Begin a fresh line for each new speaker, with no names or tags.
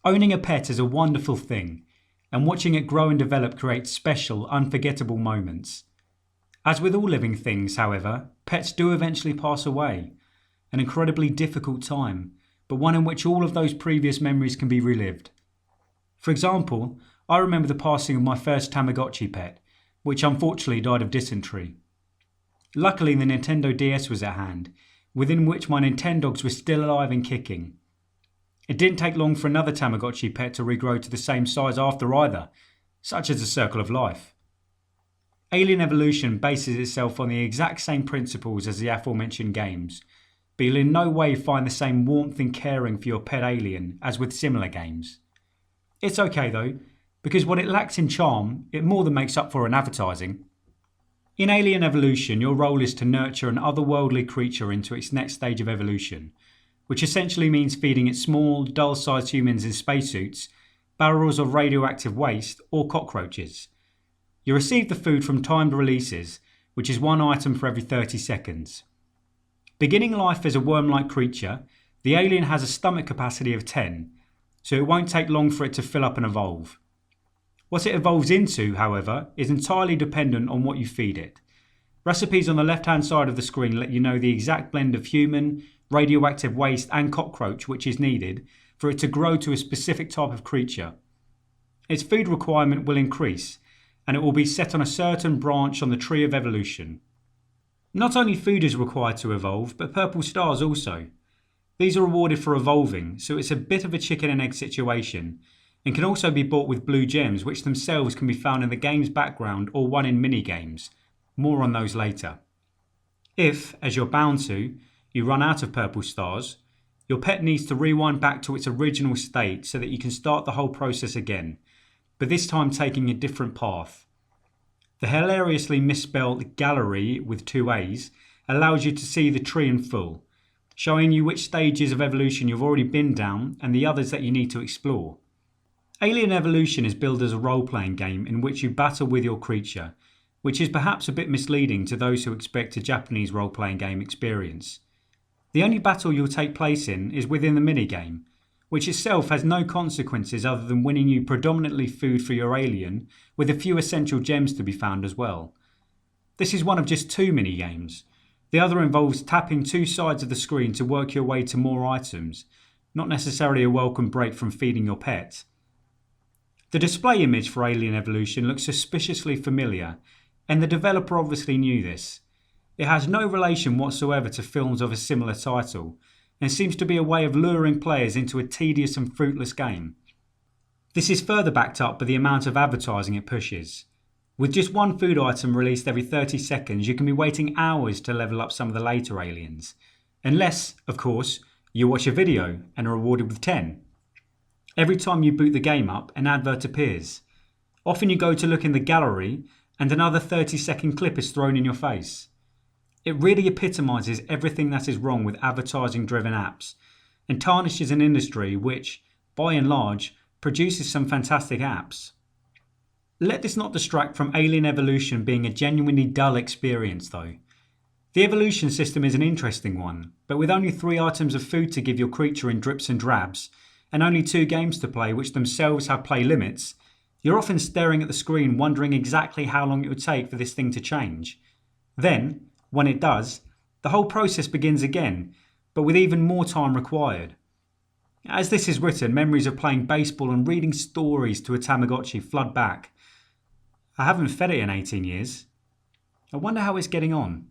Owning a pet is a wonderful thing, and watching it grow and develop creates special, unforgettable moments. As with all living things, however, pets do eventually pass away. An incredibly difficult time, but one in which all of those previous memories can be relived. For example, I remember the passing of my first Tamagotchi pet, which unfortunately died of dysentery. Luckily, the Nintendo DS was at hand, within which my Nintendogs were still alive and kicking. It didn't take long for another Tamagotchi pet to regrow to the same size after either, such as the circle of life. Alien Evolution bases itself on the exact same principles as the aforementioned games, but you'll in no way find the same warmth and caring for your pet alien as with similar games. It's okay though, because what it lacks in charm, it more than makes up for in advertising. In Alien Evolution, your role is to nurture an otherworldly creature into its next stage of evolution, which essentially means feeding it small, dull-sized humans in spacesuits, barrels of radioactive waste, or cockroaches. You receive the food from timed releases, which is one item for every 30 seconds. Beginning life as a worm-like creature, the alien has a stomach capacity of 10, so it won't take long for it to fill up and evolve. What it evolves into, however, is entirely dependent on what you feed it. Recipes on the left-hand side of the screen let you know the exact blend of human, radioactive waste and cockroach which is needed for it to grow to a specific type of creature. Its food requirement will increase, and it will be set on a certain branch on the tree of evolution. Not only food is required to evolve, but purple stars also. These are awarded for evolving, so it's a bit of a chicken and egg situation, and can also be bought with blue gems, which themselves can be found in the game's background or won in mini-games. More on those later. If, as you're bound to, you run out of purple stars, your pet needs to rewind back to its original state so that you can start the whole process again, but this time taking a different path. The hilariously misspelled gallery with 2 A's allows you to see the tree in full, showing you which stages of evolution you've already been down and the others that you need to explore. Alien Evolution is billed as a role-playing game in which you battle with your creature, which is perhaps a bit misleading to those who expect a Japanese role-playing game experience. The only battle you'll take place in is within the minigame, which itself has no consequences other than winning you predominantly food for your alien, with a few essential gems to be found as well. This is one of just 2 minigames. The other involves tapping 2 sides of the screen to work your way to more items, not necessarily a welcome break from feeding your pet. The display image for Alien Evolution looks suspiciously familiar, and the developer obviously knew this. It has no relation whatsoever to films of a similar title, and seems to be a way of luring players into a tedious and fruitless game. This is further backed up by the amount of advertising it pushes. With just 1 food item released every 30 seconds, you can be waiting hours to level up some of the later aliens. Unless, of course, you watch a video and are rewarded with 10. Every time you boot the game up, an advert appears. Often you go to look in the gallery and another 30-second clip is thrown in your face. It really epitomises everything that is wrong with advertising-driven apps and tarnishes an industry which, by and large, produces some fantastic apps. Let this not distract from Alien Evolution being a genuinely dull experience though. The evolution system is an interesting one, but with only 3 items of food to give your creature in drips and drabs, and only 2 games to play which themselves have play limits, you're often staring at the screen wondering exactly how long it would take for this thing to change. Then, when it does, the whole process begins again, but with even more time required. As this is written, memories of playing baseball and reading stories to a Tamagotchi flood back. I haven't fed it in 18 years. I wonder how it's getting on.